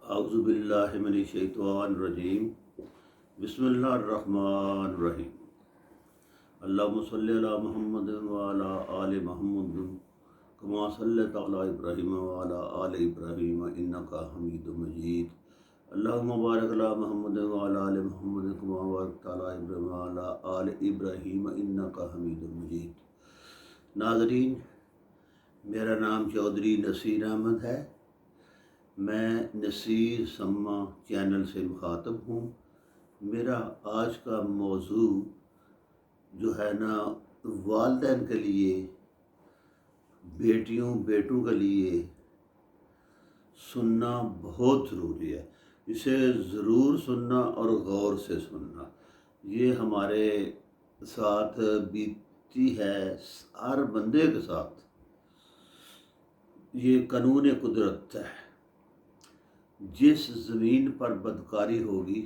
اعوذ باللہ من الشیطان الرجیم بسم اللہ الرحمن الرحیم اللہم صلی علی محمد وعلی آل محمد کما صلیت علی ابراہیم وعلی آل ابراہیم انکا حمید مجید اللہم بارک علی محمد وعلی آل محمد کما بارکت علی ابراہیم وعلی آل ابراہیم انکا حمید مجید۔ ناظرین، میرا نام چودھری نصیر احمد ہے۔ میں نصیر سما چینل سے مخاطب ہوں۔ میرا آج کا موضوع جو ہے نا، والدین کے لیے، بیٹوں کے لیے سننا بہت ضروری ہے۔ اسے ضرور سننا اور غور سے سننا۔ یہ ہمارے ساتھ بیتی ہے، ہر بندے کے ساتھ یہ قانون قدرت ہے۔ جس زمین پر بدکاری ہوگی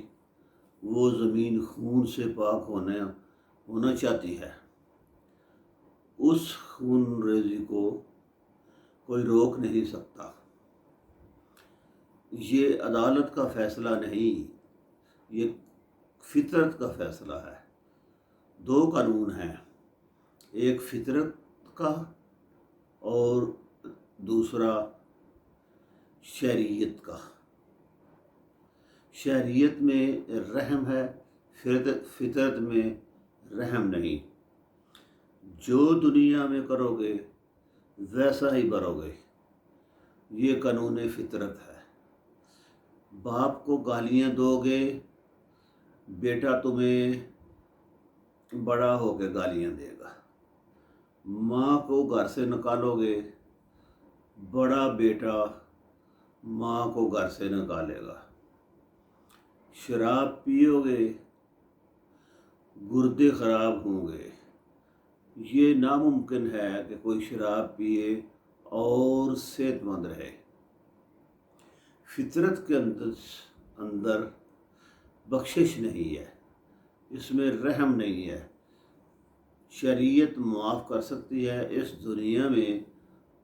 وہ زمین خون سے پاک ہونا چاہتی ہے۔ اس خون ریزی کو کوئی روک نہیں سکتا۔ یہ عدالت کا فیصلہ نہیں، یہ فطرت کا فیصلہ ہے۔ دو قانون ہیں، ایک فطرت کا اور دوسرا شریعت کا۔ شریعت میں رحم ہے، فطرت میں رحم نہیں۔ جو دنیا میں کرو گے ویسا ہی بھرو گے، یہ قانون فطرت ہے۔ باپ کو گالیاں دو گے، بیٹا تمہیں بڑا ہو کے گالیاں دے گا۔ ماں کو گھر سے نکالو گے، بڑا بیٹا ماں کو گھر سے نکالے گا۔ شراب پیو گے، گردے خراب ہوں گے۔ یہ ناممکن ہے کہ کوئی شراب پیے اور صحت مند رہے۔ فطرت کے اندر بخشش نہیں ہے، اس میں رحم نہیں ہے۔ شریعت معاف کر سکتی ہے، اس دنیا میں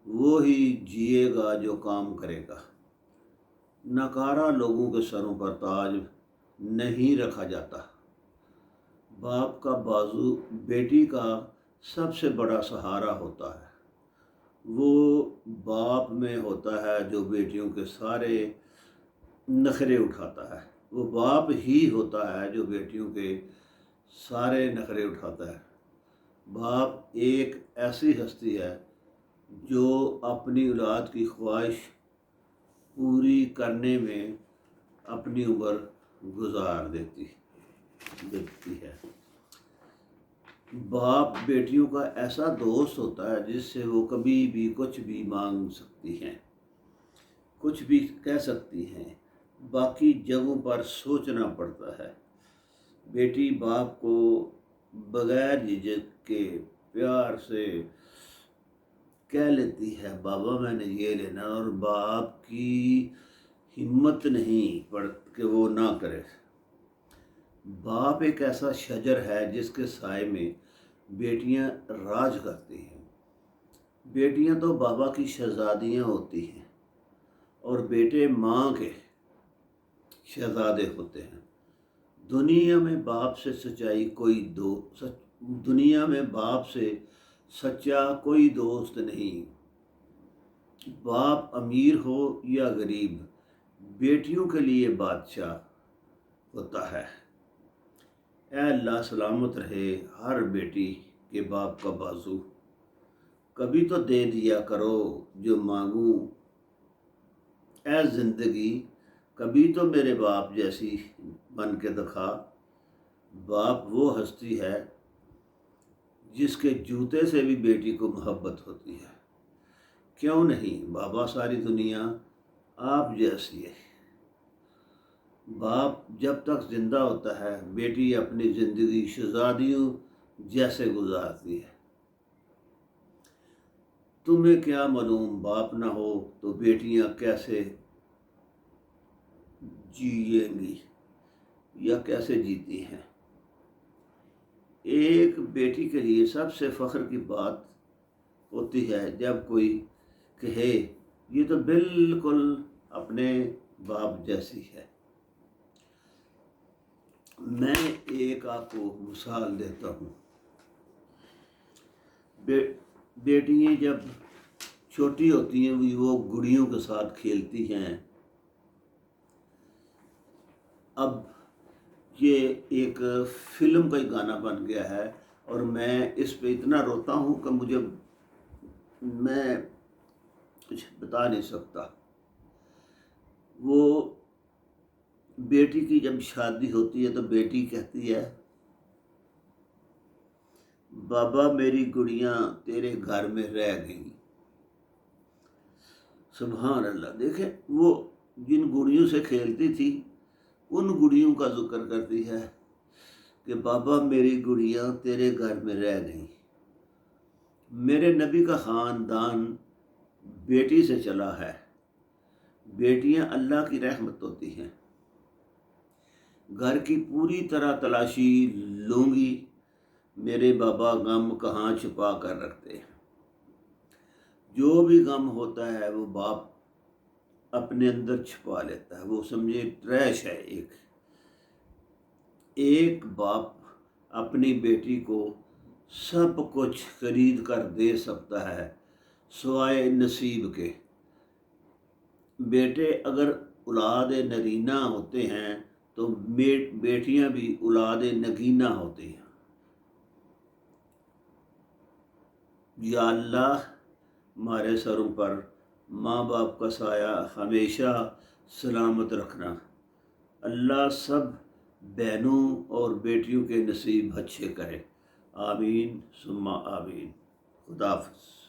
وہی جیے گا جو کام کرے گا۔ ناکارہ لوگوں کے سروں پر تاج نہیں رکھا جاتا۔ باپ کا بازو بیٹی کا سب سے بڑا سہارا ہوتا ہے۔ وہ باپ میں ہوتا ہے جو بیٹیوں کے سارے نخرے اٹھاتا ہے۔ وہ باپ ہی ہوتا ہے جو بیٹیوں کے سارے نخرے اٹھاتا ہے۔ باپ ایک ایسی ہستی ہے جو اپنی اولاد کی خواہش پوری کرنے میں اپنی عمر گزار دیتی ہے۔ باپ بیٹیوں کا ایسا دوست ہوتا ہے جس سے وہ کبھی بھی کچھ بھی مانگ سکتی ہیں، کچھ بھی کہہ سکتی ہیں۔ باقی جگہوں پر سوچنا پڑتا ہے۔ بیٹی باپ کو بغیر جھجک کے پیار سے کہہ لیتی ہے، بابا میں نے یہ لینا، اور باپ کی ہمت نہیں کہ وہ نہ کرے۔ باپ ایک ایسا شجر ہے جس کے سائے میں بیٹیاں راج کرتی ہیں۔ بیٹیاں تو بابا کی شہزادیاں ہوتی ہیں اور بیٹے ماں کے شہزادے ہوتے ہیں۔ دنیا میں باپ سے سچا کوئی دوست نہیں۔ باپ امیر ہو یا غریب، بیٹیوں کے لیے بادشاہ ہوتا ہے۔ اے اللہ سلامت رہے ہر بیٹی کے باپ کا بازو۔ کبھی تو دے دیا کرو جو مانگوں، اے زندگی کبھی تو میرے باپ جیسی بن کے دکھا۔ باپ وہ ہستی ہے جس کے جوتے سے بھی بیٹی کو محبت ہوتی ہے۔ کیوں نہیں؟ بابا ساری دنیا آپ جیسی ہے۔ باپ جب تک زندہ ہوتا ہے بیٹی اپنی زندگی شہزادیوں جیسے گزارتی ہے۔ تمہیں کیا معلوم باپ نہ ہو تو بیٹیاں کیسے جیئیں گی یا کیسے جیتی ہیں۔ ایک بیٹی کے لیے سب سے فخر کی بات ہوتی ہے جب کوئی کہے یہ تو بالکل اپنے باپ جیسی ہے۔ میں ایک آپ کو مثال دیتا ہوں۔ بیٹیاں جب چھوٹی ہوتی ہیں وہ گڑیوں کے ساتھ کھیلتی ہیں۔ اب یہ ایک فلم کا ہی گانا بن گیا ہے اور میں اس پہ اتنا روتا ہوں کہ میں کچھ بتا نہیں سکتا۔ وہ بیٹی کی جب شادی ہوتی ہے تو بیٹی کہتی ہے بابا میری گڑیاں تیرے گھر میں رہ گئیں۔ سبحان اللہ، دیکھیں وہ جن گڑیوں سے کھیلتی تھی ان گڑیوں کا ذکر کرتی ہے کہ بابا میری گڑیاں تیرے گھر میں رہ گئیں۔ میرے نبی کا خاندان بیٹی سے چلا ہے۔ بیٹیاں اللہ کی رحمت ہوتی ہیں۔ گھر کی پوری طرح تلاشی لوں گی، میرے بابا غم کہاں چھپا کر رکھتے ہیں۔ جو بھی غم ہوتا ہے وہ باپ اپنے اندر چھپا لیتا ہے، وہ سمجھے ٹریش ہے۔ ایک باپ اپنی بیٹی کو سب کچھ خرید کر دے سکتا ہے سوائے نصیب کے۔ بیٹے اگر اولاد نرینہ ہوتے ہیں تو بیٹیاں بھی اولاد نگینہ ہوتی ہیں۔ یا اللہ ہمارے سروں پر ماں باپ کا سایہ ہمیشہ سلامت رکھنا۔ اللہ سب بہنوں اور بیٹیوں کے نصیب اچھے کرے، آمین ثم آمین۔ خدا حافظ۔